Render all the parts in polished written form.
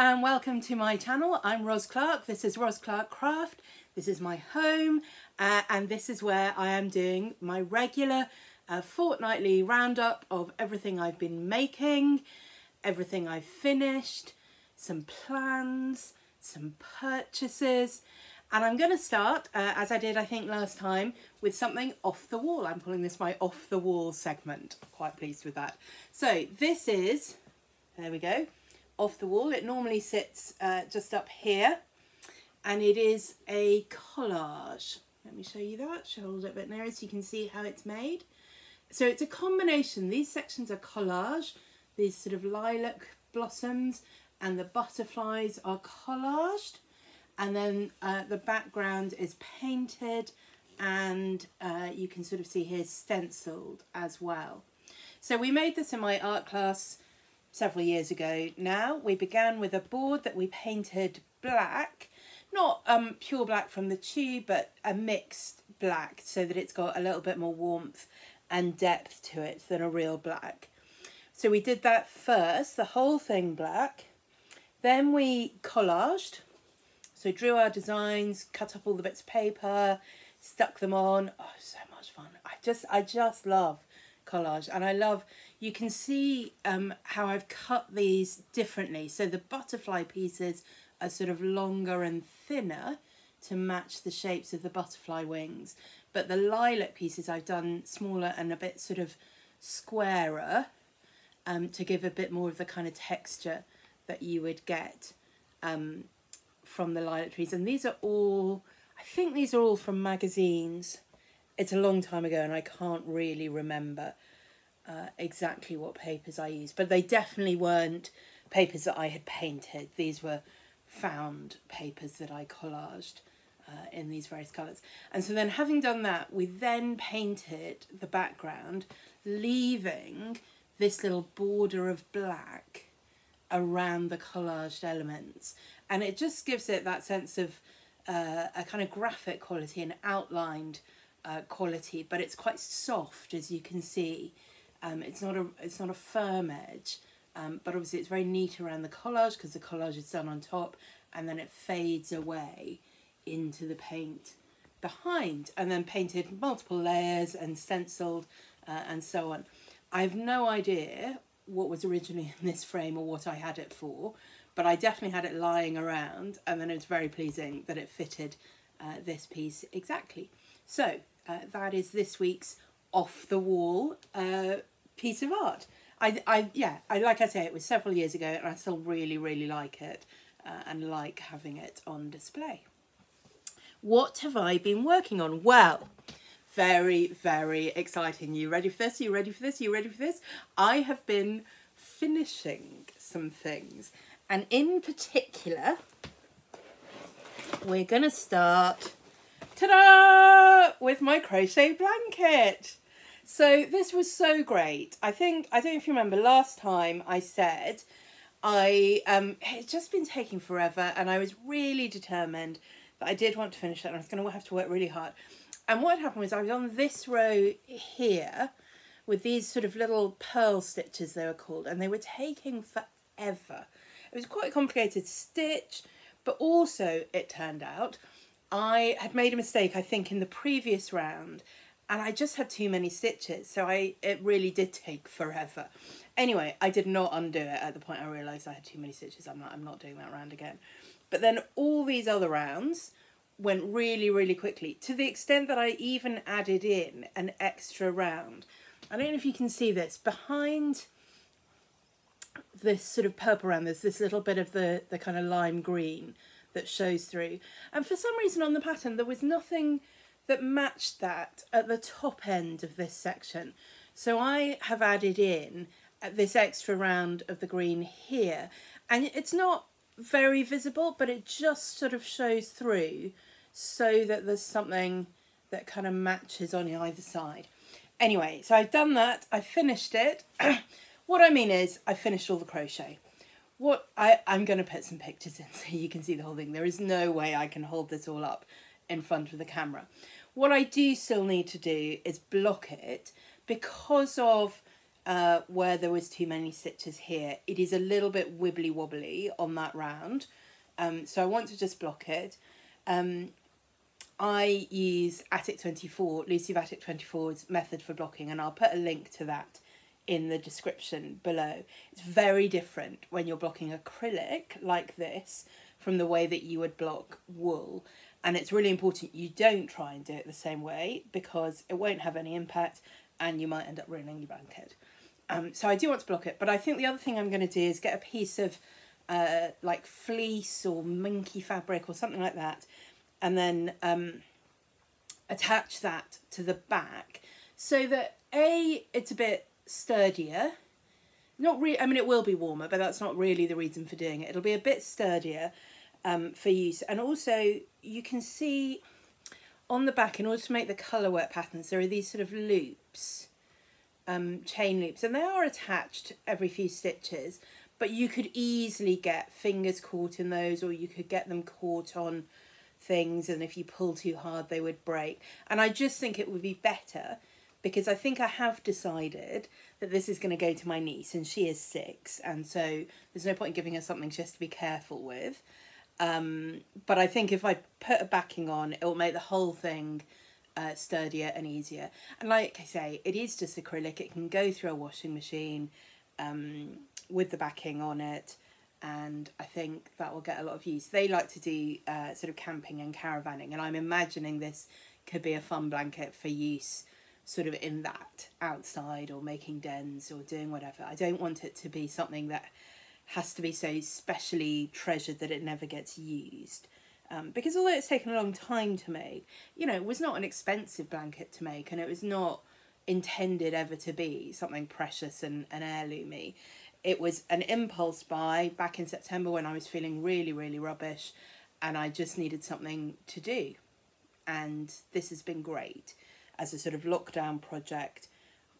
and welcome to my channel. I'm Ros Clark. This is Ros Clark Craft. This is my home and this is where I am doing my regular fortnightly roundup of everything I've been making, everything I've finished, some plans, some purchases, and I'm going to start, as I did I think last time, with something off the wall. I'm calling this my off the wall segment. Quite pleased with that. So this is, there we go, off the wall. It normally sits just up here, and it is a collage. Let me show you that, hold it a bit nearer so you can see how it's made. So it's a combination. These sections are collage, these sort of lilac blossoms, and the butterflies are collaged, and then the background is painted, and you can sort of see here stenciled as well. So we made this in my art class several years ago now. We began with a board that we painted black, not pure black from the tube, but a mixed black so that it's got a little bit more warmth and depth to it than a real black. So we did that first, the whole thing black. Then we collaged, so drew our designs, cut up all the bits of paper, stuck them on. Oh, so much fun. I just love collage, and I love, you can see how I've cut these differently. So the butterfly pieces are sort of longer and thinner to match the shapes of the butterfly wings, but the lilac pieces I've done smaller and a bit sort of squarer to give a bit more of the kind of texture that you would get from the lilac trees. And these are all, I think these are all from magazines. It's a long time ago and I can't really remember exactly what papers I used, but they definitely weren't papers that I had painted. These were found papers that I collaged in these various colours. And so then, having done that, we then painted the background, leaving this little border of black around the collaged elements, and it just gives it that sense of a kind of graphic quality and outlined quality, but it's quite soft, as you can see. It's not a firm edge, but obviously it's very neat around the collage because the collage is done on top, and then it fades away into the paint behind, and then painted multiple layers and stenciled and so on. I have no idea what was originally in this frame or what I had it for, but I definitely had it lying around, and then it's very pleasing that it fitted this piece exactly. So that is this week's off the wall piece of art. Yeah, like I say, it was several years ago and I still really like it and like having it on display. What have I been working on? Well, very exciting. You ready for this? You ready for this? You ready for this? I have been finishing some things, and in particular we're gonna start, ta-da, with my crochet blanket. So this was so great. I don't know if you remember last time I said it had just been taking forever, and I was really determined that I did want to finish it, and I was going to have to work really hard. And what happened was I was on this row here with these sort of little pearl stitches, they were called, and they were taking forever. It was quite a complicated stitch, but also it turned out I had made a mistake, I think, in the previous round, and I just had too many stitches, so it really did take forever. Anyway, I did not undo it at the point I realised I had too many stitches. I'm not doing that round again. But then all these other rounds went really quickly, to the extent that I even added in an extra round. I don't know if you can see this. Behind this sort of purple round, there's this little bit of the kind of lime green that shows through. And for some reason on the pattern, there was nothing that matched that at the top end of this section. So I have added in this extra round of the green here, and it's not very visible, but it just sort of shows through so that there's something that kind of matches on either side. Anyway, so I've done that, I finished it. What I mean is I finished all the crochet. I'm going to put some pictures in so you can see the whole thing. There is no way I can hold this all up in front of the camera. What I do still need to do is block it because of where there was too many stitches here. It is a little bit wibbly wobbly on that round, so I want to just block it. I use Attic 24, Lucy of Attic 24's method for blocking, and I'll put a link to that in the description below. It's very different when you're blocking acrylic like this from the way that you would block wool, and it's really important you don't try and do it the same way because it won't have any impact and you might end up ruining your blanket. So I do want to block it, but I think the other thing I'm going to do is get a piece of like fleece or minky fabric or something like that, and then attach that to the back so that it's a bit sturdier. Not really, I mean, it will be warmer, but that's not really the reason for doing it. It'll be a bit sturdier for use. And also you can see on the back, in order to make the colour work patterns, there are these sort of loops, chain loops, and they are attached every few stitches, but you could easily get fingers caught in those, or you could get them caught on things, and if you pull too hard they would break. And I just think it would be better, because I think I have decided that this is going to go to my niece, and she is 6, and so there's no point in giving her something she has to be careful with. But I think if I put a backing on, it will make the whole thing sturdier and easier. And like I say, it is just acrylic. It can go through a washing machine with the backing on it, and I think that will get a lot of use. They like to do sort of camping and caravanning, and I'm imagining this could be a fun blanket for use sort of in that, outside or making dens or doing whatever. I don't want it to be something that has to be so specially treasured that it never gets used. Because although it's taken a long time to make, you know, it was not an expensive blanket to make, and it was not intended ever to be something precious and heirloomy. It was an impulse buy back in September when I was feeling really, really rubbish, and I just needed something to do. And this has been great as a sort of lockdown project,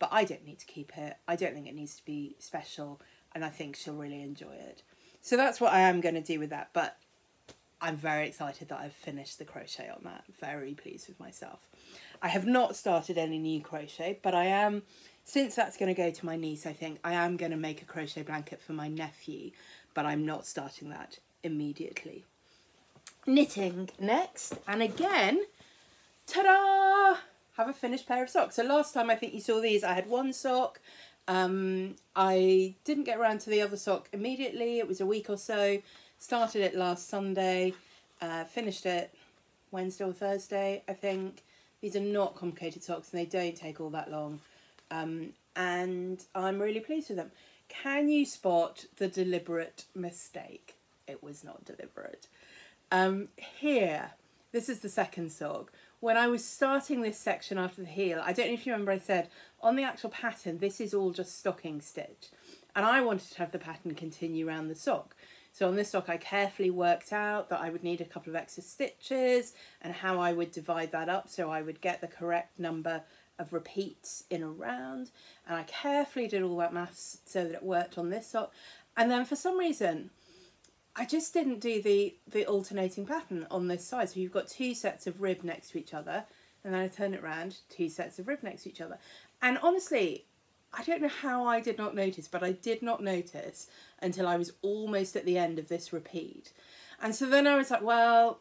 but I don't need to keep it. I don't think it needs to be special, and I think she'll really enjoy it. So that's what I am going to do with that, but I'm very excited that I've finished the crochet on that. Very pleased with myself. I have not started any new crochet, but I am, since that's going to go to my niece, I think I am going to make a crochet blanket for my nephew, but I'm not starting that immediately. Knitting next, and again, ta-da! Have a finished pair of socks. So last time I think you saw these, I had one sock. I didn't get around to the other sock immediately. It was a week or so. Started it last Sunday, finished it Wednesday or Thursday, I think. These are not complicated socks and they don't take all that long. And I'm really pleased with them. Can you spot the deliberate mistake? It was not deliberate. Here, this is the second sock. When I was starting this section after the heel, I don't know if you remember I said, on the actual pattern, this is all just stocking stitch. And I wanted to have the pattern continue around the sock. So on this sock, I carefully worked out that I would need a couple of extra stitches and how I would divide that up so I would get the correct number of repeats in a round. And I carefully did all that maths so that it worked on this sock. And then for some reason, I just didn't do the alternating pattern on this side. So you've got 2 sets of rib next to each other, and then I turn it around, 2 sets of rib next to each other. And honestly, I don't know how I did not notice, but I did not notice until I was almost at the end of this repeat. And so then I was like, well,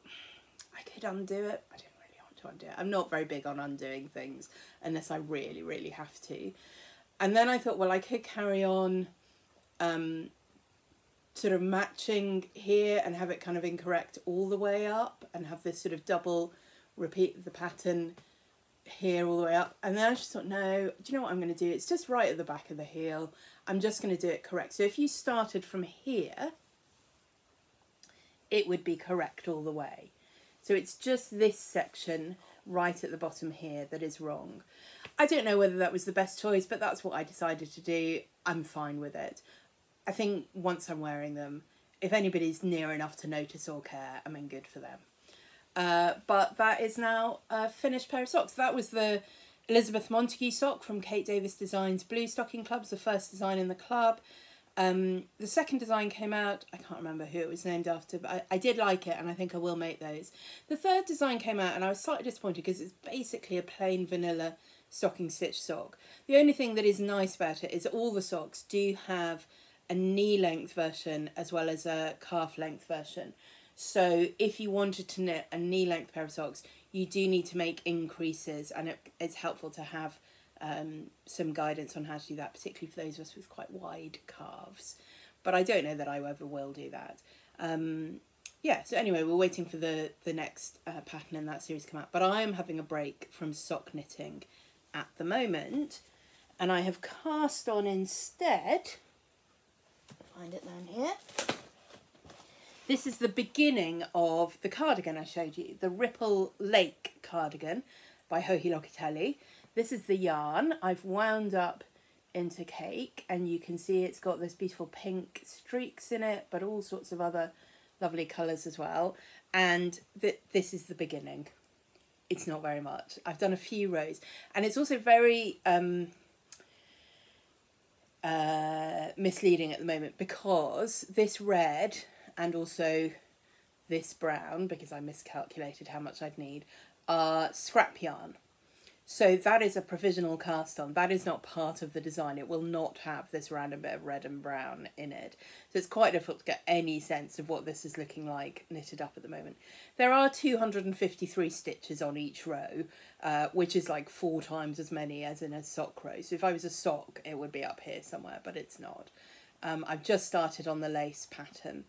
I could undo it. I didn't really want to undo it. I'm not very big on undoing things unless I really, really have to. And then I thought, well, I could carry on sort of matching here and have it kind of incorrect all the way up and have this sort of double repeat of the pattern here all the way up. And then I just thought, no, do you know what I'm going to do? It's just right at the back of the heel. I'm just going to do it correct. So if you started from here, it would be correct all the way. So it's just this section right at the bottom here that is wrong. I don't know whether that was the best choice, but that's what I decided to do. I'm fine with it. I think once I'm wearing them, if anybody's near enough to notice or care, I mean, good for them. But that is now a finished pair of socks. That was the Elizabeth Montague sock from Kate Davis Designs Blue Stocking Clubs, the first design in the club. The second design came out, I can't remember who it was named after, but I did like it and I think I will make those. The third design came out and I was slightly disappointed because it's basically a plain vanilla stocking stitch sock. The only thing that is nice about it is all the socks do have a knee length version as well as a calf length version. So if you wanted to knit a knee length pair of socks, you do need to make increases, and it's helpful to have some guidance on how to do that, particularly for those of us with quite wide calves. But I don't know that I ever will do that. Yeah, so anyway, we're waiting for the next pattern in that series to come out. But I am having a break from sock knitting at the moment, and I have cast on instead, find it down here, this is the beginning of the cardigan I showed you, the Ripple Lake cardigan by Joji Locatelli. This is the yarn I've wound up into cake, and you can see it's got this beautiful pink streaks in it, but all sorts of other lovely colours as well. And this is the beginning. It's not very much. I've done a few rows, and it's also very misleading at the moment, because this red and also this brown, because I miscalculated how much I'd need, are scrap yarn. So that is a provisional cast on. That is not part of the design. It will not have this random bit of red and brown in it. So it's quite difficult to get any sense of what this is looking like knitted up at the moment. There are 253 stitches on each row, which is like 4 times as many as in a sock row. So if I was a sock, it would be up here somewhere, but it's not. I've just started on the lace pattern.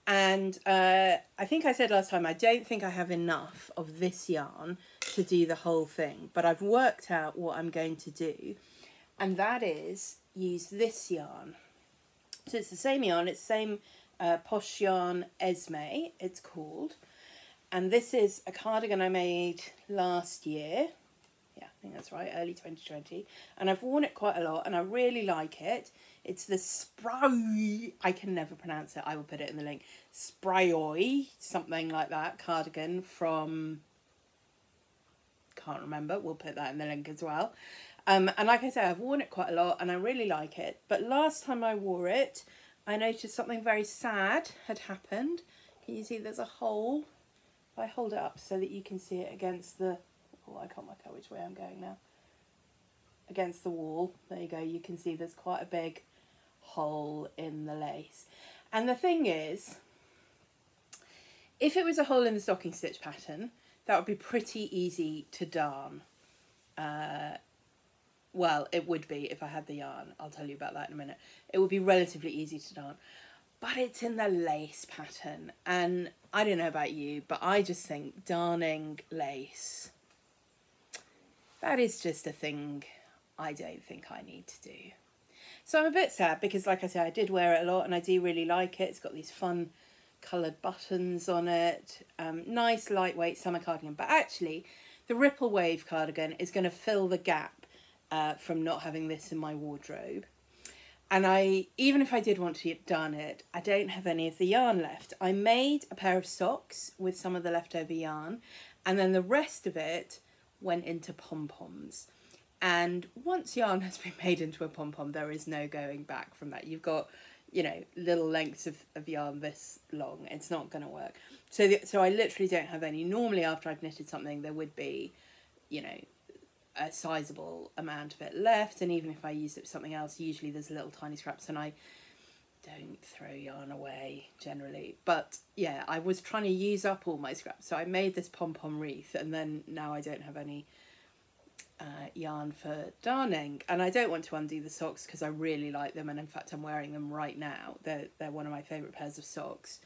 And I think I said last time, I don't think I have enough of this yarn to do the whole thing, but I've worked out what I'm going to do, and that is use this yarn. So it's the same yarn, it's the same Posh yarn Esme, it's called, and this is a cardigan I made last year. Yeah, I think that's right, early 2020, and I've worn it quite a lot, and I really like it. It's the Spray, I can never pronounce it, I will put it in the link, Sprayoy, something like that, cardigan from, can't remember, we'll put that in the link as well. And like I say, I've worn it quite a lot, and I really like it, but last time I wore it, I noticed something very sad had happened. Can you see there's a hole? If I hold it up so that you can see it against the, oh, I can't work out which way I'm going now. Against the wall, there you go, you can see there's quite a big hole in the lace. And the thing is, if it was a hole in the stocking stitch pattern, that would be pretty easy to darn. Well, it would be if I had the yarn. I'll tell you about that in a minute. It would be relatively easy to darn. But it's in the lace pattern, and I don't know about you, but I just think darning lace, that is just a thing I don't think I need to do. So I'm a bit sad because, like I said, I did wear it a lot and I do really like it. It's got these fun coloured buttons on it. Nice lightweight summer cardigan. But actually, the Ripple Wave cardigan is going to fill the gap from not having this in my wardrobe. And even if I did want to darn it, I don't have any of the yarn left. I made a pair of socks with some of the leftover yarn, and then the rest of it went into pom-poms. And once yarn has been made into a pom-pom, there is no going back from that. You've got, you know, little lengths of yarn this long. It's not going to work. So I literally don't have any. Normally after I've knitted something, there would be, you know, a sizable amount of it left. And even if I use it for something else, usually there's little tiny scraps, and I don't throw yarn away generally. But yeah, I was trying to use up all my scraps. So I made this pom-pom wreath, and then now I don't have any yarn for darning, and I don't want to undo the socks because I really like them, and in fact I'm wearing them right now. They're one of my favourite pairs of socks.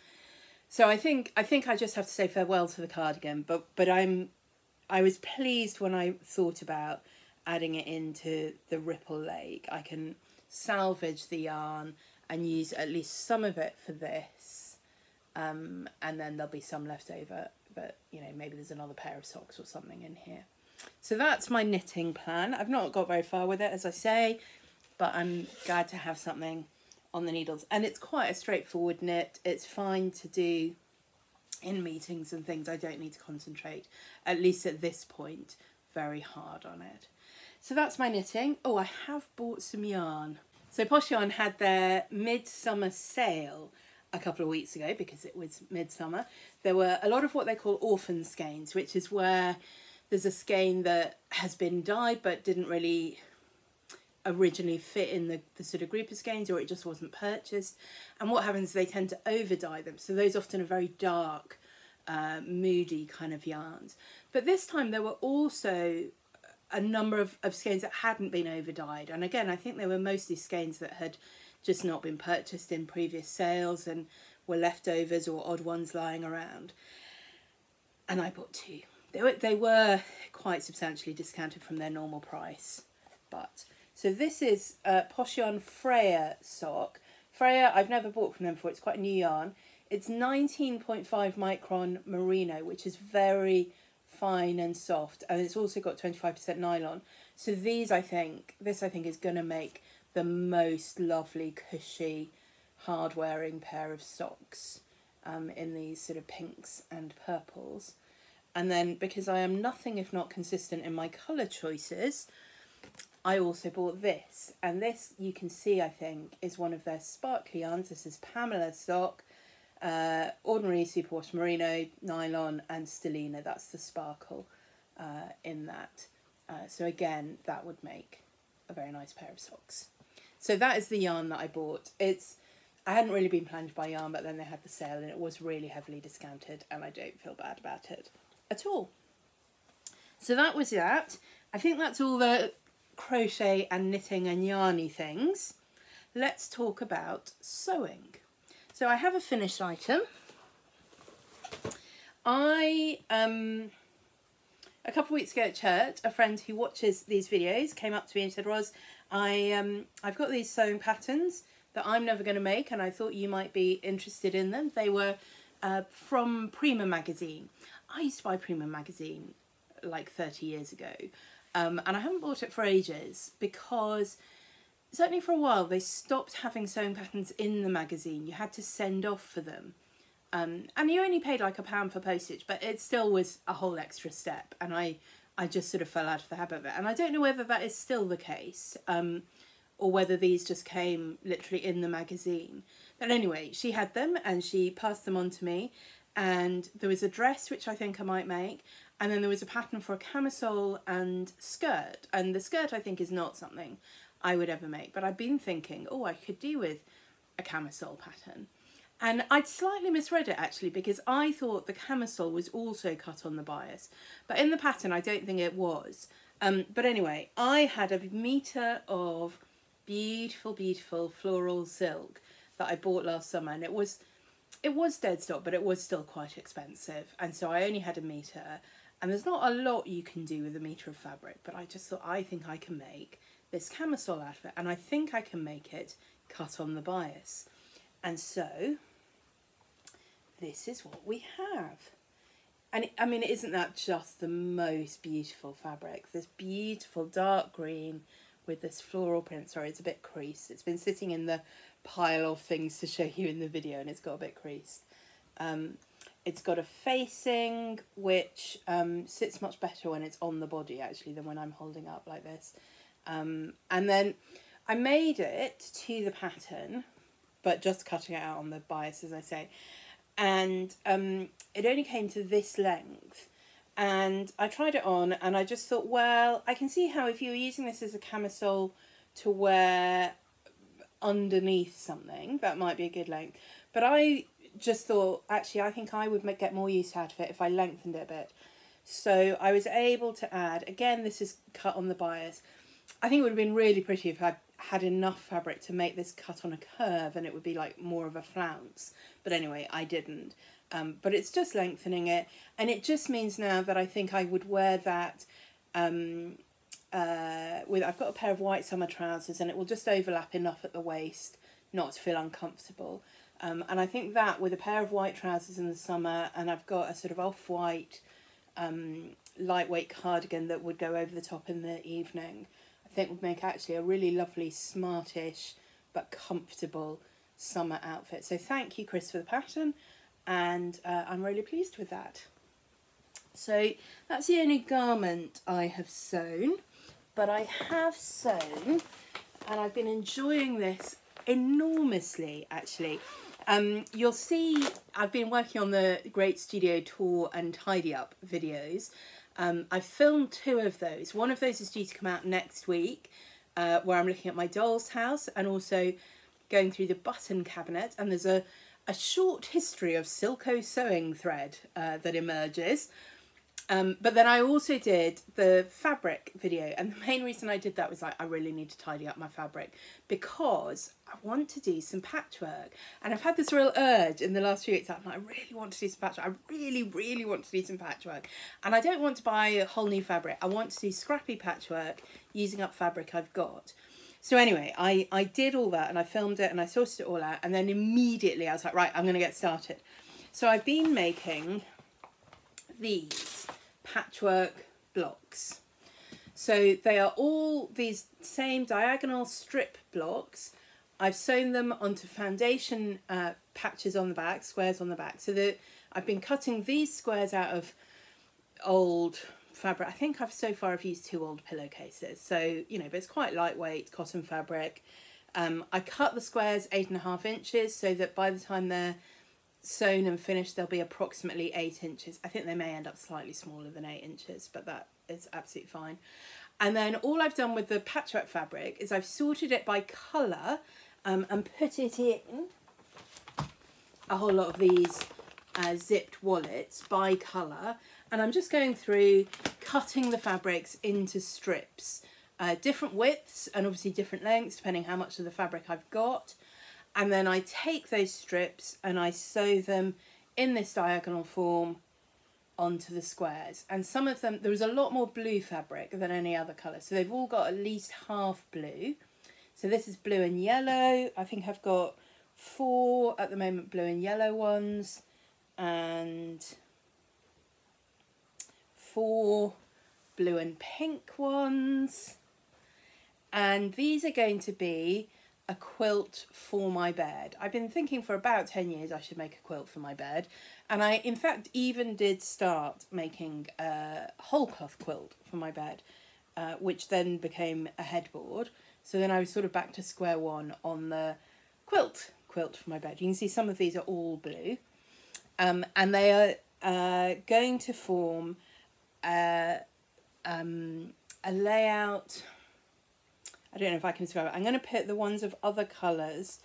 So I think I just have to say farewell to the cardigan, but I was pleased when I thought about adding it into the Ripple Lake. I can salvage the yarn and use at least some of it for this, and then there'll be some left over, but you know, maybe there's another pair of socks or something in here. So that's my knitting plan. I've not got very far with it, as I say, but I'm glad to have something on the needles. And it's quite a straightforward knit. It's fine to do in meetings and things. I don't need to concentrate, at least at this point, very hard on it. So that's my knitting. Oh, I have bought some yarn. So Posh Yarn had their midsummer sale a couple of weeks ago because it was midsummer. There were a lot of what they call orphan skeins, which is where there's a skein that has been dyed but didn't really originally fit in the sort of group of skeins, or it just wasn't purchased. And what happens is they tend to over dye them, so those often are very dark, moody kind of yarns. But this time there were also a number of skeins that hadn't been over dyed, and again I think they were mostly skeins that had just not been purchased in previous sales and were leftovers or odd ones lying around. And I bought 2. They were quite substantially discounted from their normal price. But so this is Posh Yarn Freya sock. Freya, I've never bought from them before. It's quite a new yarn. It's 19.5 micron merino, which is very fine and soft, and it's also got 25% nylon. So this I think is going to make the most lovely, cushy, hard wearing pair of socks in these sort of pinks and purples. And then, because I am nothing if not consistent in my colour choices, I also bought this, and this you can see I think is one of their sparkly yarns. This is Pamela sock, ordinary superwash merino, nylon and stellina. That's the sparkle in that. So again, that would make a very nice pair of socks. So that is the yarn that I bought. I hadn't really been planning to buy yarn, but then they had the sale and it was really heavily discounted, and I don't feel bad about it at all. So that was that. I think that's all the crochet and knitting and yarny things. Let's talk about sewing. So I have a finished item. A couple of weeks ago at church, a friend who watches these videos came up to me and said, Ros, I've got these sewing patterns that I'm never going to make, and I thought you might be interested in them. They were from Prima magazine. I used to buy Prima magazine like 30 years ago, and I haven't bought it for ages because certainly for a while they stopped having sewing patterns in the magazine. You had to send off for them, and you only paid like £1 for postage, but it still was a whole extra step, and I just sort of fell out of the habit of it. And I don't know whether that is still the case, or whether these just came literally in the magazine. But anyway, she had them and she passed them on to me, and there was a dress which I think I might make, and then there was a pattern for a camisole and skirt, and the skirt I think is not something I would ever make, but I've been thinking, oh, I could do with a camisole pattern. And I'd slightly misread it actually, because I thought the camisole was also cut on the bias, but in the pattern I don't think it was. But anyway, I had a metre of beautiful, beautiful floral silk that I bought last summer, and it was dead stock, but it was still quite expensive, and so I only had a metre, and there's not a lot you can do with a metre of fabric, but I just thought, I think I can make this camisole out of it, and I think I can make it cut on the bias. And so this is what we have. And I mean, isn't that just the most beautiful fabric? This beautiful dark green with this floral print. Sorry, it's a bit creased. It's been sitting in the pile of things to show you in the video, and it's got a bit creased. It's got a facing which sits much better when it's on the body actually than when I'm holding up like this. And then I made it to the pattern, but just cutting it out on the bias, as I say. And it only came to this length, and I tried it on and I just thought, well, I can see how if you were using this as a camisole to wear underneath something, that might be a good length. But I just thought, actually, I think I would get more use out of it if I lengthened it a bit. So I was able to add, again, this is cut on the bias. I think it would have been really pretty if I had enough fabric to make this cut on a curve, and it would be like more of a flounce. But anyway, I didn't. But it's just lengthening it, and it just means now that I think I would wear that I've got a pair of white summer trousers, and it will just overlap enough at the waist not to feel uncomfortable. And I think that with a pair of white trousers in the summer, and I've got a sort of off-white lightweight cardigan that would go over the top in the evening, I think would make actually a really lovely, smartish but comfortable summer outfit. So thank you, Chris, for the pattern, and I'm really pleased with that. So that's the only garment I have sewn, but I have sewn, and I've been enjoying this enormously actually. You'll see I've been working on the Great Studio Tour and Tidy Up videos, I've filmed 2 of those. One of those is due to come out next week, where I'm looking at my doll's house and also going through the button cabinet, and there's a short history of Silco sewing thread that emerges. But then I also did the fabric video, and the main reason I did that was like, I really need to tidy up my fabric because I want to do some patchwork, and I've had this real urge in the last few weeks. I'm like, I really want to do some patchwork. I really want to do some patchwork, and I don't want to buy a whole new fabric. I want to do scrappy patchwork using up fabric I've got. So anyway, I did all that, and I filmed it and I sorted it all out, and then immediately I was like, right, I'm going to get started. So I've been making these patchwork blocks. So they are all these same diagonal strip blocks. I've sewn them onto foundation patches on the back, squares on the back. So I've been cutting these squares out of old fabric. I think so far I've used 2 old pillowcases. So, you know, but it's quite lightweight cotton fabric. I cut the squares 8.5 inches so that by the time they're sewn and finished they'll be approximately 8 inches. I think they may end up slightly smaller than 8 inches, but that is absolutely fine. And then all I've done with the patchwork fabric is I've sorted it by colour and put it in a whole lot of these zipped wallets by colour, and I'm just going through cutting the fabrics into strips, different widths and obviously different lengths depending how much of the fabric I've got. And then I take those strips and I sew them in this diagonal form onto the squares. And some of them, there was a lot more blue fabric than any other colour, so they've all got at least half blue. So this is blue and yellow. I think I've got 4 at the moment blue and yellow ones, and 4 blue and pink ones. And these are going to be a quilt for my bed. I've been thinking for about 10 years I should make a quilt for my bed, and I in fact even did start making a whole cloth quilt for my bed, which then became a headboard. So then I was sort of back to square one on the quilt for my bed. You can see some of these are all blue, and they are going to form a layout. I don't know if I can describe it. I'm going to put the ones of other colours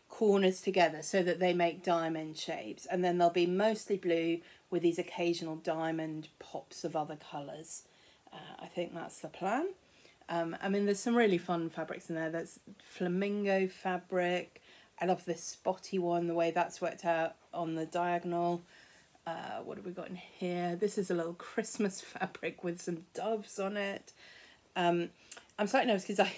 corners together so that they make diamond shapes, and then they'll be mostly blue with these occasional diamond pops of other colours. I think that's the plan. I mean, there's some really fun fabrics in there. There's flamingo fabric. I love this spotty one, the way that's worked out on the diagonal. What have we got in here? This is a little Christmas fabric with some doves on it. I'm slightly nervous because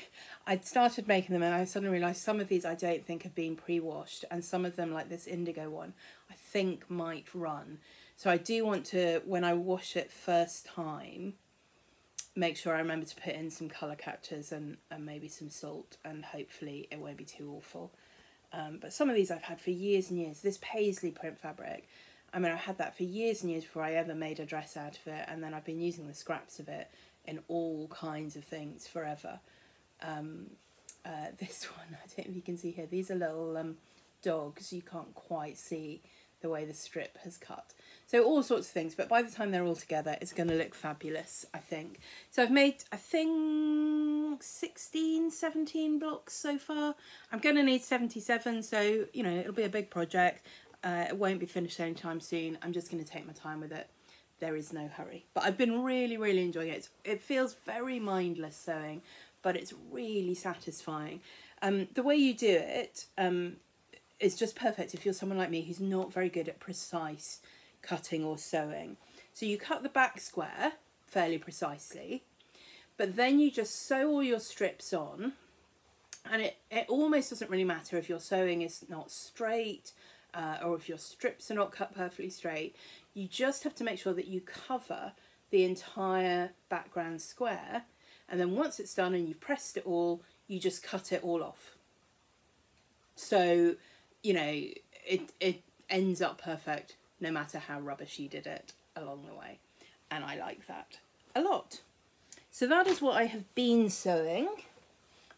I'd started making them and I suddenly realised some of these I don't think have been pre-washed, and some of them, like this indigo one, I think might run. So I do want to, when I wash it first time, make sure I remember to put in some colour catchers and maybe some salt, and hopefully it won't be too awful. But some of these I've had for years and years. This paisley print fabric, I mean, I had that for years and years before I ever made a dress out of it, and then I've been using the scraps of it in all kinds of things forever. This one, I don't know if you can see here, these are little dogs. You can't quite see the way the strip has cut. So all sorts of things, but by the time they're all together, it's going to look fabulous, I think. So I've made, I think, 16, 17 blocks so far. I'm going to need 77, so, you know, it'll be a big project. It won't be finished anytime soon. I'm just going to take my time with it. There is no hurry. But I've been really enjoying it. It feels very mindless sewing, but it's really satisfying. The way you do it is just perfect if you're someone like me who's not very good at precise cutting or sewing. So you cut the back square fairly precisely, but then you just sew all your strips on, and it almost doesn't really matter if your sewing is not straight or if your strips are not cut perfectly straight. You just have to make sure that you cover the entire background square, and then once it's done and you've pressed it all, you just cut it all off. So, you know, it ends up perfect no matter how rubbish you did it along the way, and I like that a lot. So that is what I have been sewing.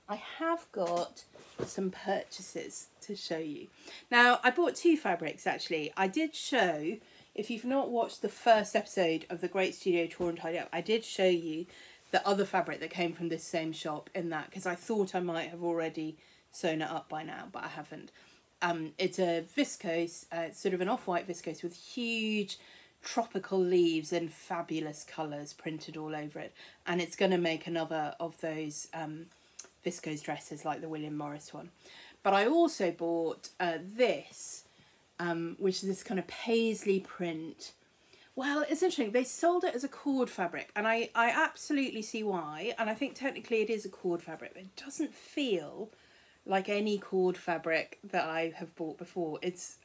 I have got some purchases to show you. Now, I bought 2 fabrics actually. I did show if you've not watched the first episode of the Great Studio Tour and Tidy Up, I did show you the other fabric that came from this same shop in that, because I thought I might have already sewn it up by now, but I haven't. It's a viscose, it's sort of an off-white viscose with huge tropical leaves and fabulous colours printed all over it, and it's going to make another of those viscose dresses like the William Morris one. But I also bought this, which is this kind of paisley print. Well, it's interesting, they sold it as a cord fabric, and I absolutely see why, and I think technically it is a cord fabric, but it doesn't feel like any cord fabric that I have bought before. It's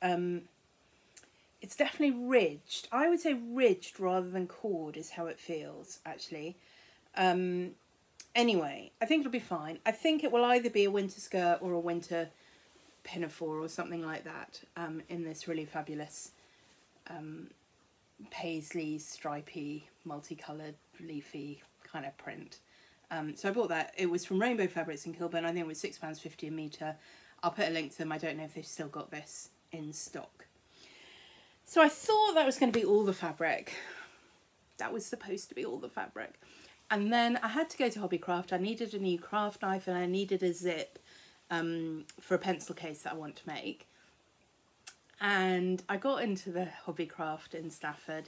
definitely ridged. I would say ridged rather than cord is how it feels, actually. Anyway, I think it'll be fine. I think it will either be a winter skirt or a winter pinafore or something like that, in this really fabulous paisley, stripy, multicoloured, leafy kind of print. So I bought that. It was from Rainbow Fabrics in Kilburn. I think it was £6.50 a metre. I'll put a link to them. I don't know if they've still got this in stock. So I thought that was going to be all the fabric. That was supposed to be all the fabric. And then I had to go to Hobbycraft. I needed a new craft knife and I needed a zip for a pencil case that I want to make. And I got into the Hobbycraft in Stafford,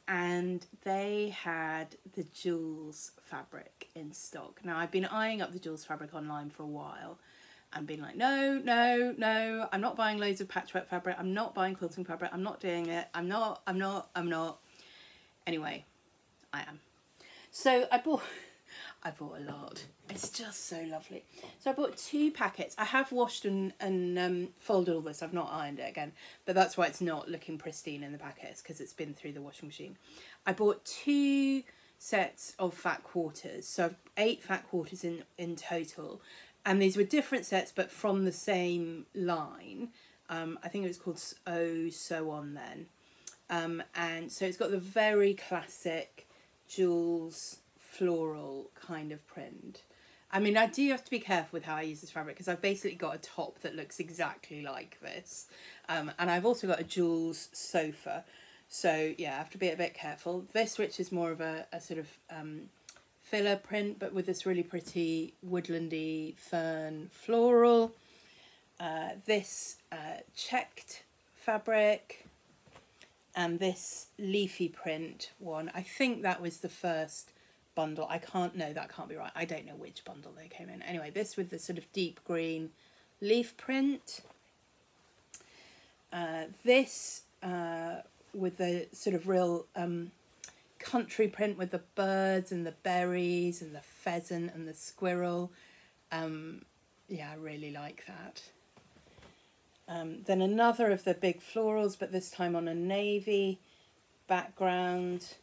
and they had the Jules fabric in stock. Now, I've been eyeing up the Jules fabric online for a while and been like, no, no, no, I'm not buying loads of patchwork fabric. I'm not buying quilting fabric. I'm not doing it. I'm not. Anyway, I am. So I bought a lot. It's just so lovely. So I bought 2 packets. I have washed and folded all this. I've not ironed it again, but that's why it's not looking pristine in the packets, because it's been through the washing machine. I bought 2 sets of fat quarters, so 8 fat quarters in total, and these were different sets but from the same line. I think it was called Oh Sew On then, and so it's got the very classic Jules floral kind of print. I mean, I do have to be careful with how I use this fabric, because I've basically got a top that looks exactly like this, and I've also got a Jules sofa, so yeah, I have to be a bit careful. This, which is more of a sort of filler print, but with this really pretty woodlandy fern floral. This checked fabric, and this leafy print one. I think that was the first bundle. I can't know, that can't be right. I don't know which bundle they came in. Anyway, this with the sort of deep green leaf print. This with the sort of real country print with the birds and the berries and the pheasant and the squirrel. Yeah, I really like that. Then another of the big florals, but this time on a navy background.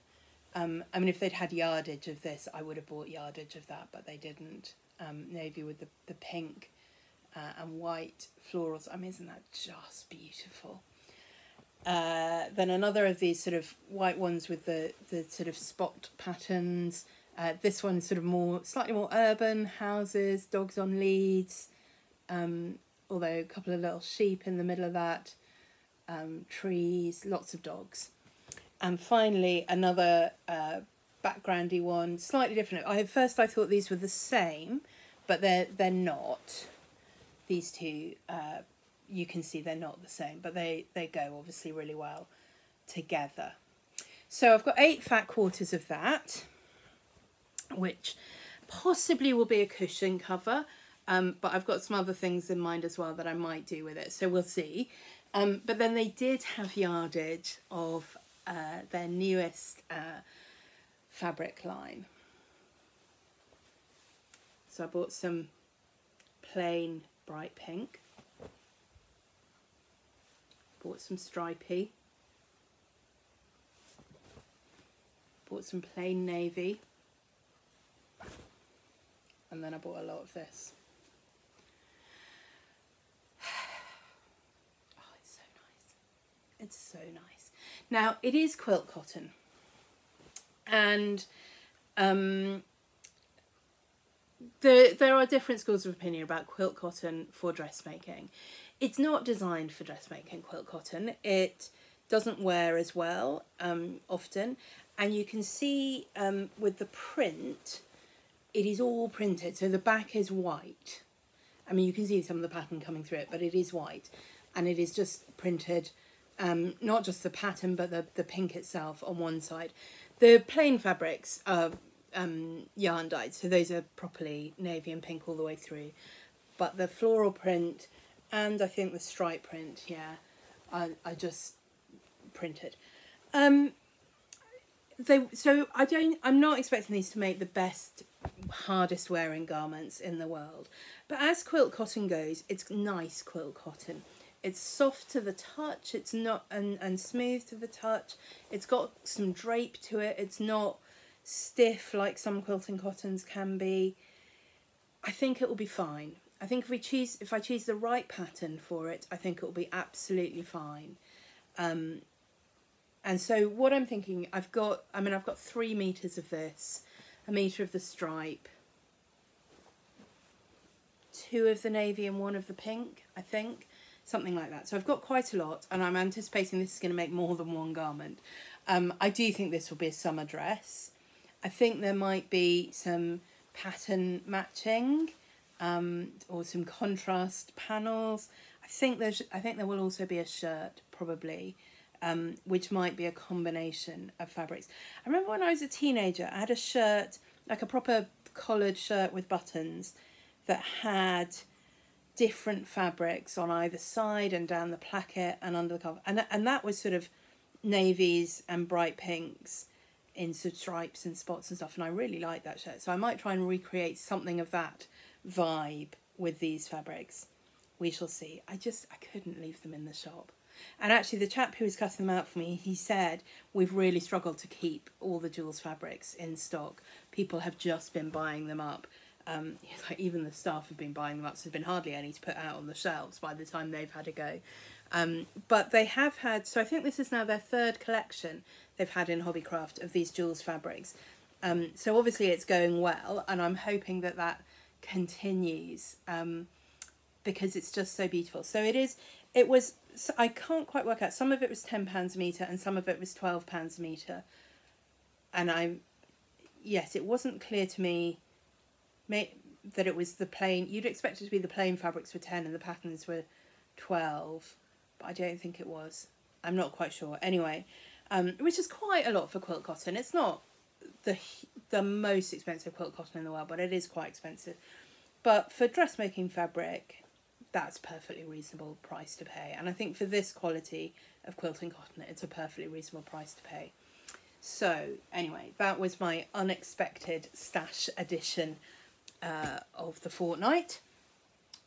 I mean, if they'd had yardage of this, I would have bought yardage of that, but they didn't. Navy with the pink and white florals. I mean, isn't that just beautiful? Then another of these sort of white ones with the sort of spot patterns. This one's sort of slightly more urban, houses, dogs on leads, although a couple of little sheep in the middle of that, trees, lots of dogs. And finally, another backgroundy one, slightly different. At first I thought these were the same, but they're not. These two, you can see they're not the same, but they go obviously really well together. So I've got 8 fat quarters of that, which possibly will be a cushion cover, but I've got some other things in mind as well that I might do with it, so we'll see. But then they did have yardage of their newest fabric line. So I bought some plain bright pink, bought some stripy, bought some plain navy, and then I bought a lot of this. Oh, it's so nice. It's so nice. Now, it is quilt cotton, and there are different schools of opinion about quilt cotton for dressmaking. It's not designed for dressmaking, quilt cotton. It doesn't wear as well often. And you can see with the print, it is all printed. So the back is white. I mean, you can see some of the pattern coming through it, but it is white. And it is just printed, not just the pattern, but the pink itself on one side. The plain fabrics are yarn dyed, so those are properly navy and pink all the way through. But the floral print and I think the stripe print, yeah, are just printed. I'm not expecting these to make the best, hardest wearing garments in the world, but as quilt cotton goes, it's nice quilt cotton. It's soft to the touch, it's not and smooth to the touch. It's got some drape to it. It's not stiff like some quilting cottons can be. I think it will be fine. I think if I choose the right pattern for it, I think it will be absolutely fine. And so what I'm thinking, I've got 3 meters of this, a meter of the stripe, 2 of the navy and 1 of the pink, I think, something like that. So I've got quite a lot, and I'm anticipating this is going to make more than one garment. I do think this will be a summer dress. I think there might be some pattern matching, or some contrast panels. I think there will also be a shirt, probably. Which might be a combination of fabrics. I remember when I was a teenager, I had a shirt, like a proper collared shirt with buttons, that had different fabrics on either side and down the placket and under the collar. And that was sort of navies and bright pinks in sort of stripes and spots and stuff. And I really liked that shirt. So I might try and recreate something of that vibe with these fabrics. We shall see. I couldn't leave them in the shop. And actually the chap who was cutting them out for me, he said, we've really struggled to keep all the Jules fabrics in stock. People have just been buying them up. Like even the staff have been buying them up, so there's been hardly any to put out on the shelves by the time they've had a go. But they have had, so I think this is now their 3rd collection they've had in Hobbycraft of these Jules fabrics. So obviously it's going well, and I'm hoping that that continues because it's just so beautiful. So it was, so I can't quite work out, some of it was £10 a metre and some of it was £12 a metre. And yes, it wasn't clear to me that it was the plain, you'd expect it to be the plain fabrics were 10 and the patterns were 12, but I don't think it was. I'm not quite sure. Anyway, which is quite a lot for quilt cotton. It's not the most expensive quilt cotton in the world, but it is quite expensive. But for dressmaking fabric, that's perfectly reasonable price to pay. And I think for this quality of quilting cotton, it's a perfectly reasonable price to pay. So anyway, that was my unexpected stash addition of the fortnight.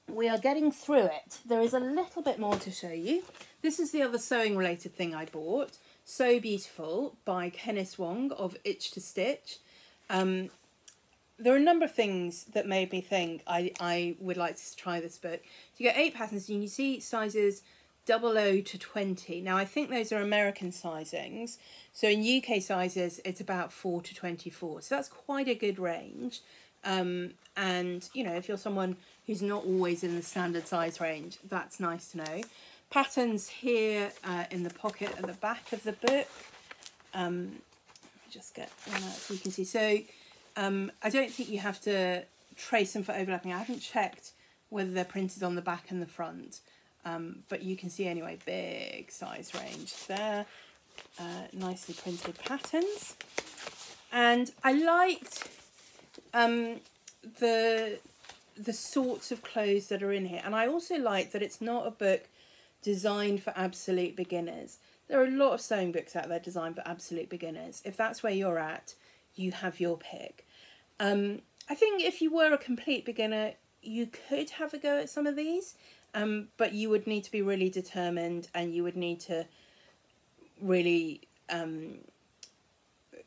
We are getting through it. There is a little bit more to show you. This is the other sewing related thing I bought. So Beautiful by Kenneth Wong of Itch to Stitch. There are a number of things that made me think I would like to try this book. So you get 8 patterns, and you can see sizes 00 to 20. Now I think those are American sizings. So in UK sizes, it's about 4 to 24. So that's quite a good range. And you know, if you're someone who's not always in the standard size range, that's nice to know. Patterns here in the pocket at the back of the book. Let me just get one out so you can see. So I don't think you have to trace them for overlapping. I haven't checked whether they're printed on the back and the front, but you can see anyway, big size range there. Nicely printed patterns. And I liked the sorts of clothes that are in here. And I also like that it's not a book designed for absolute beginners. There are a lot of sewing books out there designed for absolute beginners. If that's where you're at, you have your pick. I think if you were a complete beginner, you could have a go at some of these, but you would need to be really determined, and you would need to really,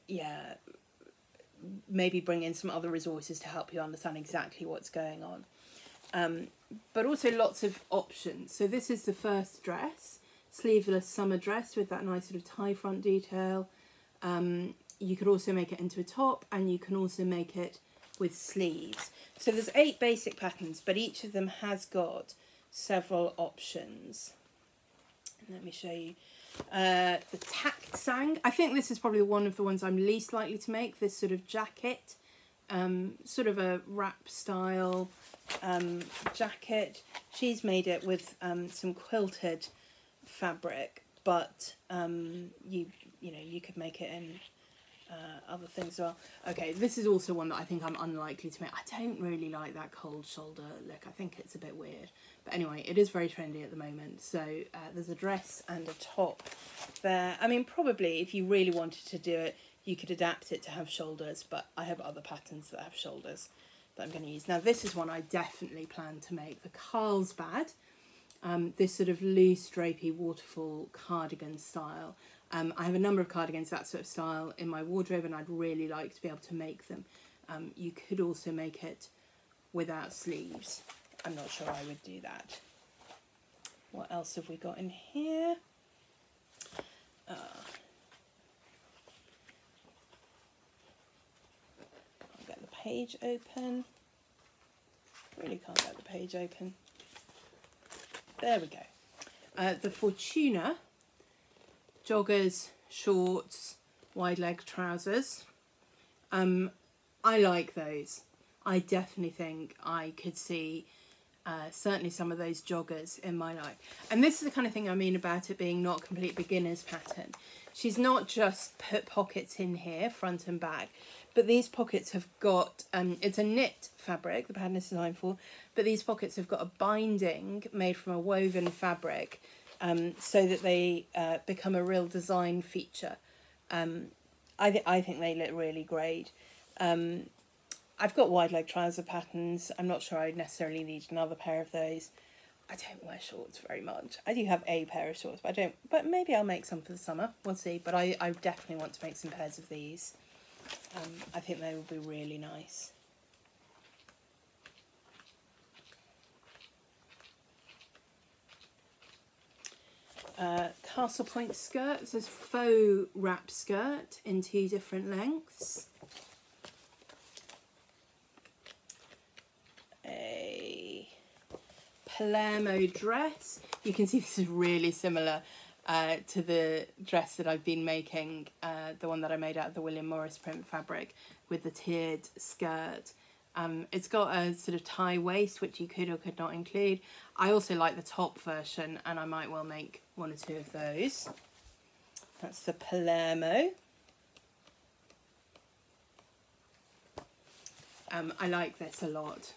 yeah, maybe bring in some other resources to help you understand exactly what's going on. But also lots of options. So this is the first dress, sleeveless summer dress with that nice sort of tie front detail. You could also make it into a top, and you can also make it with sleeves. So there's 8 basic patterns, but each of them has got several options. Let me show you. the tacked sang. I think this is probably one of the ones I'm least likely to make, this sort of jacket, sort of a wrap style jacket. She's made it with some quilted fabric, but you know, you could make it in other things as well. Okay, this is also one that I think I'm unlikely to make. I don't really like that cold shoulder look. I think it's a bit weird. But anyway, it is very trendy at the moment. So there's a dress and a top there. I mean, probably if you really wanted to do it, you could adapt it to have shoulders, but I have other patterns that have shoulders that I'm going to use. Now, this is one I definitely plan to make, the Carlsbad. This sort of loose, drapey, waterfall cardigan style. I have a number of cardigans that sort of style in my wardrobe, and I'd really like to be able to make them. You could also make it without sleeves. I'm not sure I would do that. What else have we got in here? I'll get the page open. Really can't get the page open. There we go. The Fortuna joggers, shorts, wide leg trousers. I like those. I definitely think I could see certainly some of those joggers in my life. And this is the kind of thing I mean about it being not complete beginner's pattern. She's not just put pockets in here, front and back, but these pockets have got, it's a knit fabric, the pattern is designed for, but these pockets have got a binding made from a woven fabric, so that they become a real design feature. I think they look really great. I've got wide leg trouser patterns. I'm not sure I'd necessarily need another pair of those. I don't wear shorts very much. I do have a pair of shorts, but I don't. But maybe I'll make some for the summer. We'll see. But I definitely want to make some pairs of these. I think they will be really nice. Castle point skirt. This is faux wrap skirt in 2 different lengths. A Palermo dress. You can see this is really similar to the dress that I've been making, the one that I made out of the William Morris print fabric with the tiered skirt. It's got a sort of tie waist, which you could or could not include. I also like the top version, and I might well make 1 or 2 of those. That's the Palermo. I like this a lot.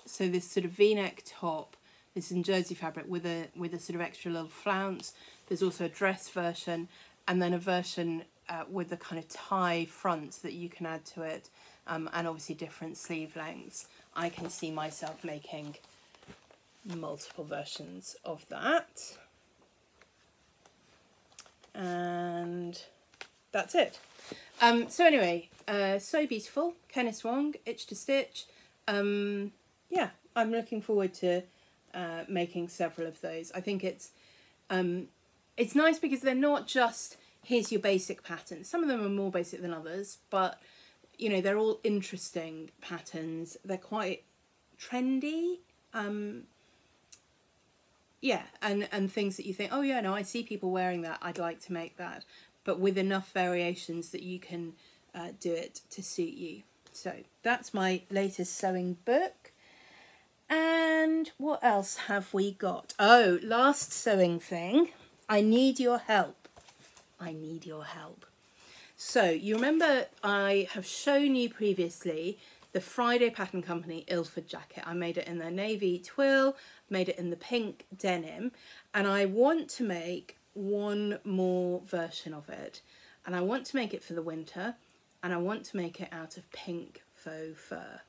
So this sort of V-neck top, this is in jersey fabric with a sort of extra little flounce. There's also a dress version, and then a version with the kind of tie front that you can add to it, and obviously different sleeve lengths. I can see myself making multiple versions of that. And that's it. So anyway, So Beautiful, Kenneth Wong, Itch to Stitch. Yeah, I'm looking forward to making several of those. I think it's nice because they're not just, here's your basic pattern. Some of them are more basic than others, but you know, they're all interesting patterns. They're quite trendy. Yeah, and things that you think, oh yeah, no, I see people wearing that, I'd like to make that, but with enough variations that you can do it to suit you. So that's my latest sewing book. And what else have we got? Oh, last sewing thing. I need your help. I need your help. So you remember I have shown you previously the Friday Pattern Company Ilford jacket. I made it in the navy twill, made it in the pink denim, and I want to make one more version of it. And I want to make it for the winter, and I want to make it out of pink faux fur.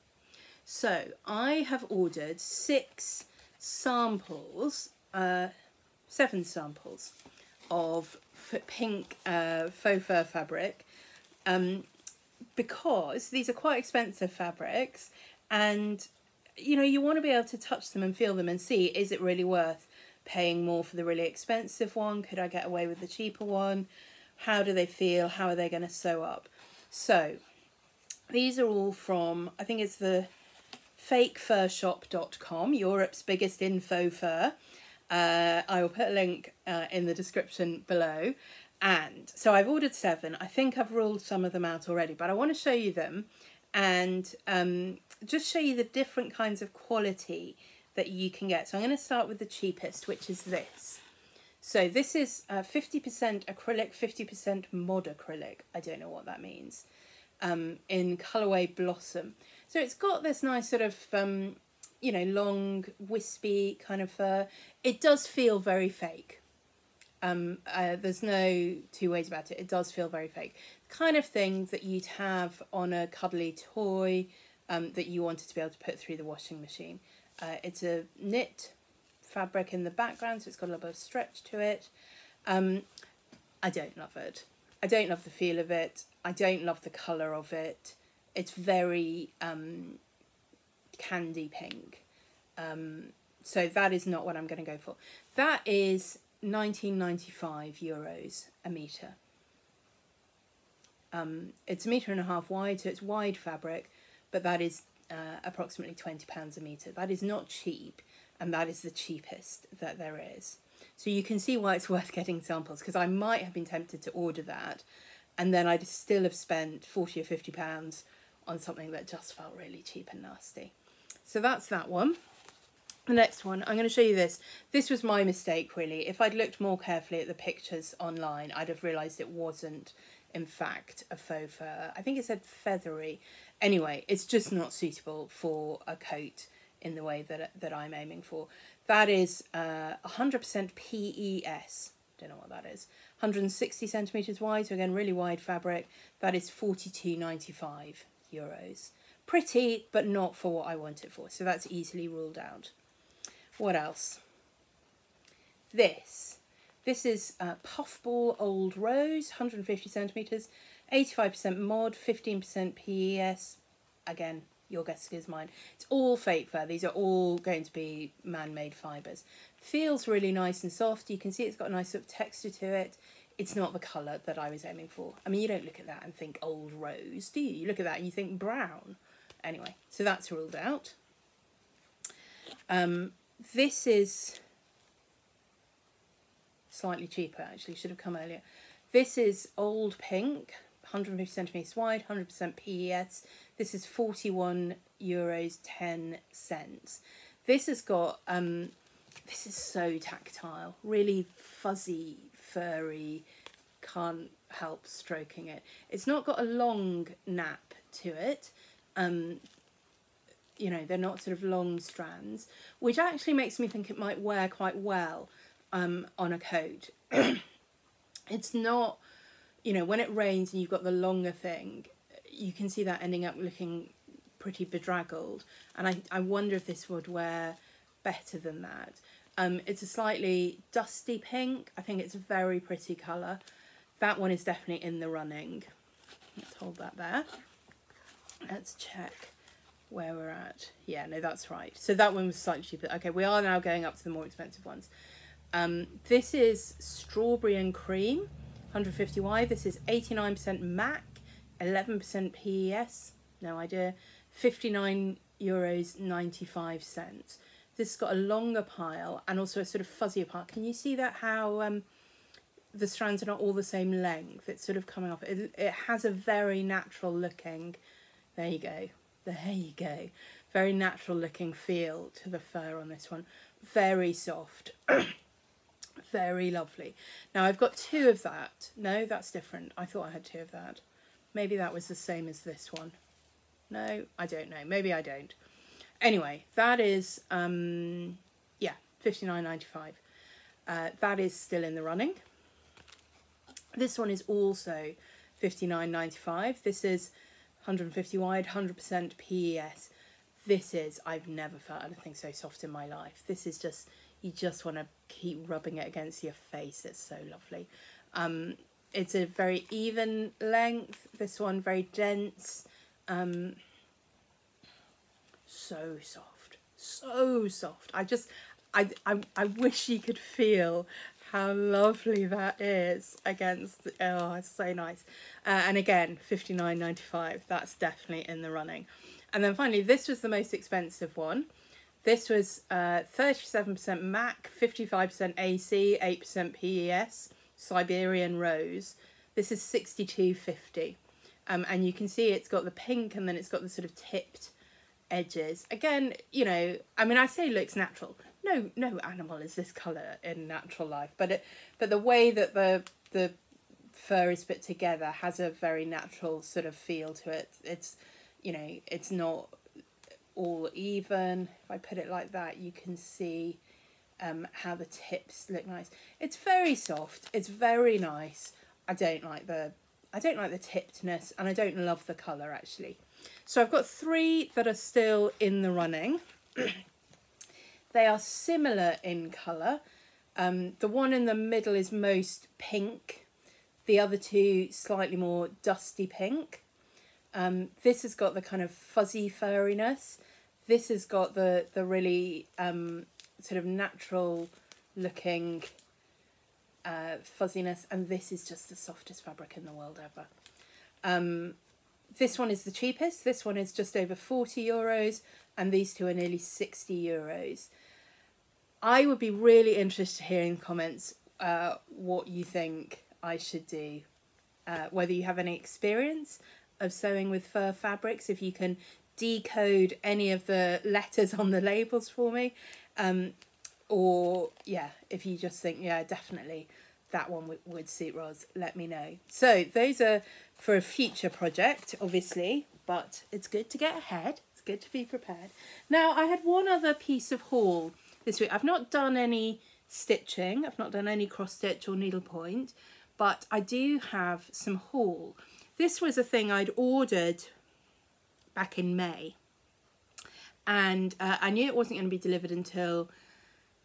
So I have ordered 7 samples of pink faux fur fabric, because these are quite expensive fabrics, and you know, you want to be able to touch them and feel them and see, is it really worth paying more for the really expensive one? Could I get away with the cheaper one? How do they feel? How are they going to sew up? So these are all from, I think it's the fakefurshop.com, Europe's biggest in faux fur. I will put a link in the description below. And so I've ordered 7. I think I've ruled some of them out already, but I want to show you them and just show you the different kinds of quality that you can get. So I'm going to start with the cheapest, which is this. So this is 50% acrylic, 50% mod acrylic. I don't know what that means. In colourway Blossom. So it's got this nice sort of, you know, long, wispy kind of fur. It does feel very fake. There's no two ways about it. It does feel very fake. Kind of thing that you'd have on a cuddly toy that you wanted to be able to put through the washing machine. It's a knit fabric in the background, so it's got a little bit of stretch to it. I don't love it. I don't love the feel of it. I don't love the colour of it. It's very candy pink. So that is not what I'm going to go for. That is €19.95 a metre. It's 1.5 metres wide, so it's wide fabric, but that is approximately £20 a metre. That is not cheap, and that is the cheapest that there is. So you can see why it's worth getting samples, because I might have been tempted to order that, and then I'd still have spent £40 or £50 on something that just felt really cheap and nasty. So that's that one. The next one, I'm going to show you this. This was my mistake, really. If I'd looked more carefully at the pictures online, I'd have realised it wasn't, in fact, a faux fur. I think it said feathery. Anyway, it's just not suitable for a coat in the way that I'm aiming for. That is 100% PES. Don't know what that is. 160 centimetres wide, so again, really wide fabric. That is €42.95. Pretty, but not for what I want it for. So that's easily ruled out. What else? This is Puffball Old Rose, 150 centimetres, 85% mod, 15% PES. Again, your guess is mine. It's all fake fur. These are all going to be man-made fibres. Feels really nice and soft. You can see it's got a nice sort of texture to it. It's not the colour that I was aiming for. I mean, you don't look at that and think old rose, do you? You look at that and you think brown. Anyway, so that's ruled out. This is slightly cheaper, actually, should have come earlier. This is Old Pink, 150 centimetres wide, 100% PES. This is €41.10. This has got, this is so tactile, really fuzzy, furry, can't help stroking it. It's not got a long nap to it. You know, they're not sort of long strands, which actually makes me think it might wear quite well on a coat. It's not, you know, when it rains and you've got the longer thing, you can see that ending up looking pretty bedraggled. And I wonder if this would wear better than that. It's a slightly dusty pink. I think it's a very pretty colour. That one is definitely in the running. Let's hold that there. Let's check where we're at. Yeah, no, that's right. So that one was slightly cheaper. Okay, we are now going up to the more expensive ones. This is Strawberry and Cream, 150 wide. This is 89% MAC, 11% PES. No idea. €59.95. This has got a longer pile and also a sort of fuzzier part. Can you see that, how the strands are not all the same length? It's sort of coming off. It has a very natural looking, there you go. There you go. Very natural looking feel to the fur on this one. Very soft. Very lovely. Now I've got 2 of that. No, that's different. I thought I had 2 of that. Maybe that was the same as this one. No, I don't know. Maybe I don't. Anyway, that is, yeah, £59.95. That is still in the running. This one is also £59.95. This is 150 wide, 100% PES. This is, I've never felt anything so soft in my life. This is just, you just want to keep rubbing it against your face. It's so lovely. It's a very even length. This one very dense. So soft, so soft. I wish you could feel how lovely that is against, oh, it's so nice. And again, £59.95, that's definitely in the running. And then finally, this was the most expensive one. This was 37% MAC, 55% AC, 8% PES, Siberian Rose. This is $62.50. And you can see it's got the pink and then it's got the sort of tipped edges. Again, you know, I mean, I say looks natural. No animal is this colour in natural life, but the way that the fur is put together has a very natural sort of feel to it. It's, you know, it's not all even. If I put it like that, you can see how the tips look nice. It's very soft. It's very nice. I don't like the tippedness, and I don't love the colour actually. So I've got 3 that are still in the running. They are similar in colour. The one in the middle is most pink. The other 2 slightly more dusty pink. This has got the kind of fuzzy furriness. This has got the really sort of natural looking fuzziness, and this is just the softest fabric in the world ever. This one is the cheapest. This one is just over €40, and these 2 are nearly €60. I would be really interested to hear in the comments what you think I should do, whether you have any experience of sewing with fur fabrics, if you can decode any of the letters on the labels for me, or yeah, if you just think, yeah, definitely that one would suit Roz, let me know. So those are for a future project, obviously, but it's good to get ahead. It's good to be prepared. Now, I had one other piece of haul this week. I've not done any stitching. I've not done any cross stitch or needlepoint, but I do have some haul. This was a thing I'd ordered back in May, and I knew it wasn't going to be delivered until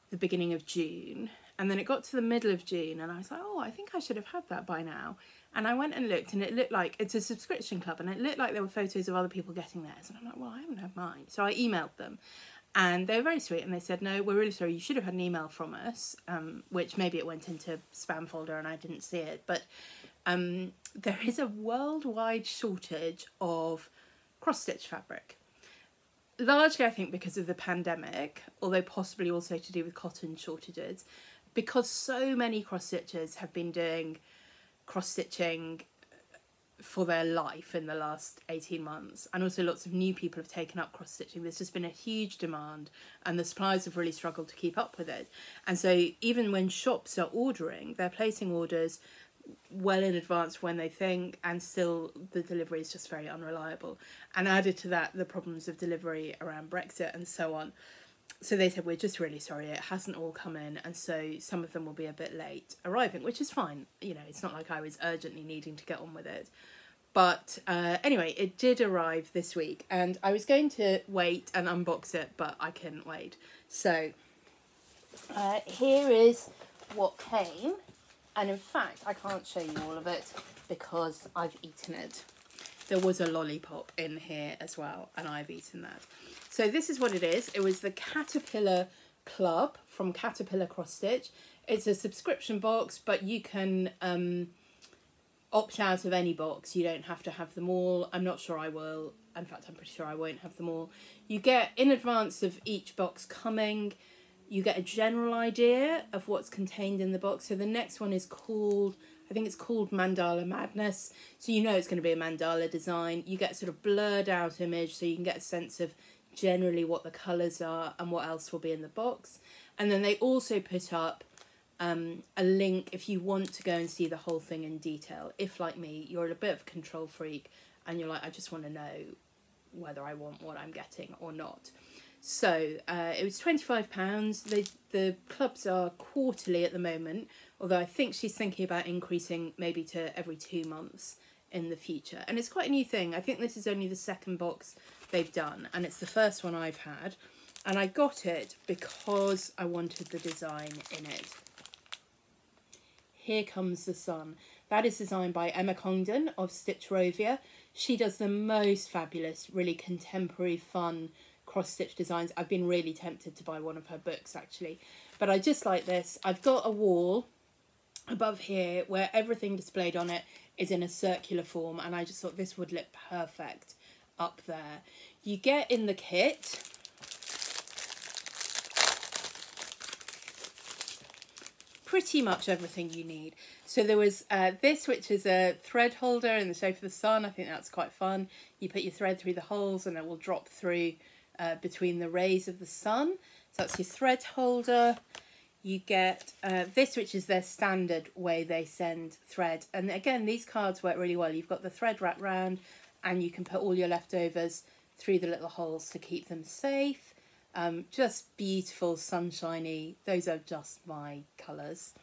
the beginning of June, and then it got to the middle of June and I was like, oh, I think I should have had that by now. And I went and looked, and it looked like, it's a subscription club, and it looked like there were photos of other people getting theirs, and I'm like, well, I haven't had mine. So I emailed them, and they were very sweet, and they said, no, we're really sorry, you should have had an email from us, which maybe it went into spam folder and I didn't see it, but there is a worldwide shortage of cross-stitch fabric. Largely, I think, because of the pandemic, although possibly also to do with cotton shortages, because so many cross-stitchers have been doing cross-stitching for their life in the last 18 months, and also lots of new people have taken up cross-stitching. There's just been a huge demand, and the suppliers have really struggled to keep up with it. And so even when shops are ordering, they're placing orders well in advance of when they think, and still the delivery is just very unreliable. And added to that, the problems of delivery around Brexit and so on. So they said, we're just really sorry, it hasn't all come in, and so some of them will be a bit late arriving, which is fine. You know, it's not like I was urgently needing to get on with it. But anyway, it did arrive this week, and I was going to wait and unbox it, but I couldn't wait. So here is what came. And in fact, I can't show you all of it because I've eaten it. There was a lollipop in here as well, and I've eaten that. So this is what it is. It was the Caterpillar Club from Caterpillar Cross Stitch. It's a subscription box, but you can opt out of any box. You don't have to have them all. I'm not sure I will. In fact, I'm pretty sure I won't have them all. You get, in advance of each box coming, you get a general idea of what's contained in the box. So the next one is called, I think it's called Mandala Madness. So you know it's going to be a mandala design. You get sort of blurred out image, so you can get a sense of generally what the colours are and what else will be in the box. And then they also put up a link if you want to go and see the whole thing in detail. If, like me, you're a bit of a control freak and you're like, I just want to know whether I want what I'm getting or not. So it was £25. The clubs are quarterly at the moment, although I think she's thinking about increasing maybe to every 2 months in the future. And it's quite a new thing. I think this is only the second box they've done, and it's the first one I've had. And I got it because I wanted the design in it. Here Comes the Sun. That is designed by Emma Congdon of Stitchrovia. She does the most fabulous, really contemporary, fun cross-stitch designs. I've been really tempted to buy one of her books, actually. But I just like this. I've got a wall above here where everything displayed on it is in a circular form, and I just thought this would look perfect up there. You get in the kit pretty much everything you need. So there was this, which is a thread holder in the shape of the sun. I think that's quite fun. You put your thread through the holes and it will drop through between the rays of the sun. So that's your thread holder. You get this, which is their standard way they send thread. And again, these cards work really well. You've got the thread wrapped round and you can put all your leftovers through the little holes to keep them safe. Just beautiful, sunshiny. Those are just my colours.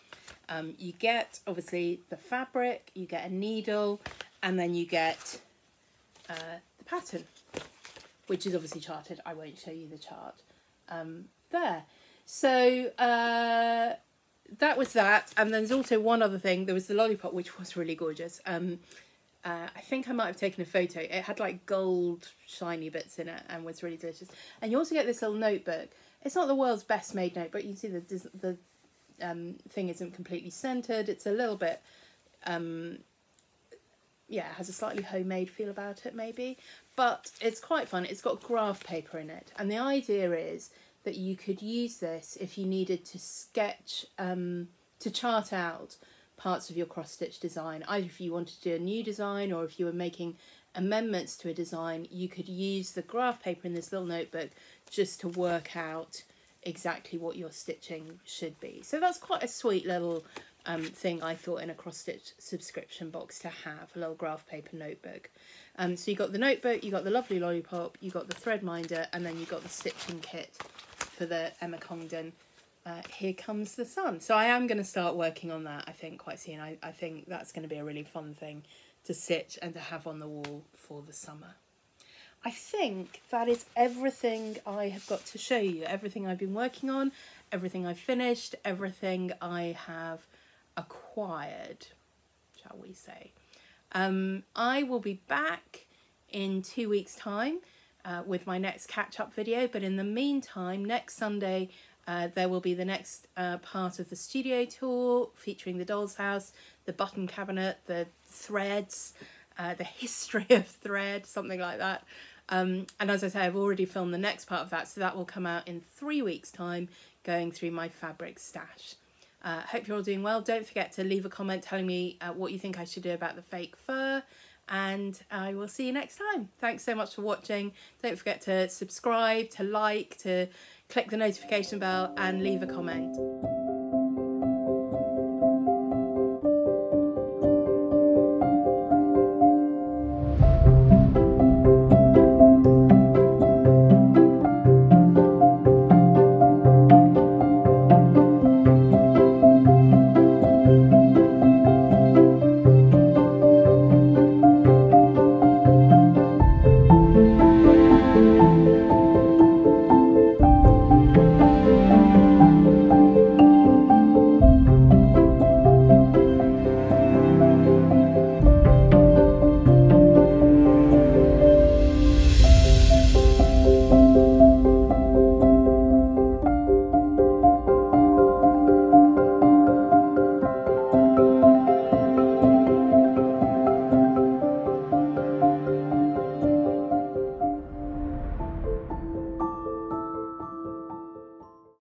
You get, obviously, the fabric, you get a needle, and then you get the pattern, which is obviously charted. I won't show you the chart there. So that was that, and then there's also one other thing. There was the lollipop, which was really gorgeous. I think I might have taken a photo. It had like gold shiny bits in it and was really delicious. And you also get this little notebook. It's not the world's best made notebook. You can see the thing isn't completely centered. It's a little bit yeah, it has a slightly homemade feel about it maybe, but it's quite fun. It's got graph paper in it, and the idea is that you could use this if you needed to sketch, to chart out parts of your cross stitch design. Either if you wanted to do a new design or if you were making amendments to a design, you could use the graph paper in this little notebook just to work out exactly what your stitching should be. So that's quite a sweet little thing, I thought, in a cross stitch subscription box to have, a little graph paper notebook. So you got the notebook, you got the lovely lollipop, you got the thread minder, and then you got the stitching kit for the Emma Congdon Here Comes the Sun. So I am going to start working on that, I think, quite soon. I think that's going to be a really fun thing to stitch and to have on the wall for the summer. I think that is everything I have got to show you, everything I've been working on, everything I've finished, everything I have acquired, shall we say. I will be back in 2 weeks' time with my next catch-up video, but in the meantime, next Sunday there will be the next part of the studio tour featuring the doll's house, the button cabinet, the threads, the history of thread, something like that. And as I say, I've already filmed the next part of that, so that will come out in 3 weeks' time, going through my fabric stash. Hope you're all doing well. Don't forget to leave a comment telling me what you think I should do about the fake fur, and I will see you next time. Thanks so much for watching. Don't forget to subscribe, to like, to click the notification bell and leave a comment.